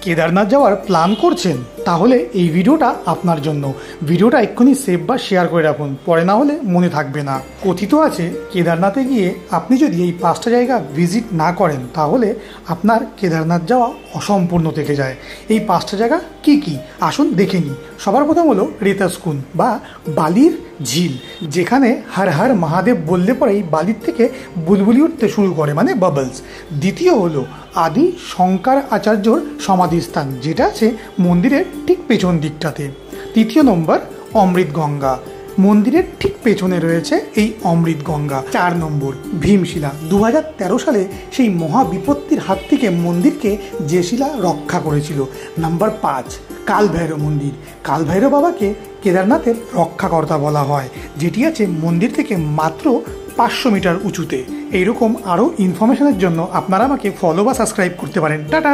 কেদারনাথ যাওয়ার প্ল্যান করছেন, তাহলে এই ভিডিওটা আপনার জন্য। ভিডিওটা এক্ষুনি সেভ বা শেয়ার করে রাখুন, পরে না হলে মনে থাকবে না। কথিত আছে কেদারনাথে গিয়ে আপনি যদি এই 5টা জায়গা ভিজিট না করেন তাহলে আপনার কেদারনাথ যাওয়া অসম্পূর্ণ থেকে যায়। এই 5টা জায়গা কি কি আসুন দেখে নিই। সবার প্রথম হলো রেতাসকুন বা বালির ঝিল, যেখানে হর হর মহাদেব বললে পরেই বালির থেকে বুলবুলি উঠতে শুরু করে, মানে বাবলস। দ্বিতীয় হলো আদি শঙ্কর আচার্যর সমাধিস্থান, যেটা আছে মন্দিরের ঠিক পেছন দিকটাতে। তৃতীয় নম্বর অমৃত গঙ্গা, মন্দিরের ঠিক পেছনে রয়েছে এই অমৃত গঙ্গা। 4 নম্বর ভীমশিলা, 2013 সালে সেই মহাবিপত্তির হাত থেকে মন্দিরকে যে শিলা রক্ষা করেছিল। নাম্বার 5 কালভৈরব মন্দির, কালভৈরব বাবাকে কেদারনাথের রক্ষাকর্তা বলা হয়, যেটি আছে মন্দির থেকে মাত্র 500 মিটার উঁচুতে। এইরকম আরও ইনফরমেশনের জন্য আপনারা আমাকে ফলো বা সাবস্ক্রাইব করতে পারেন। টাটা।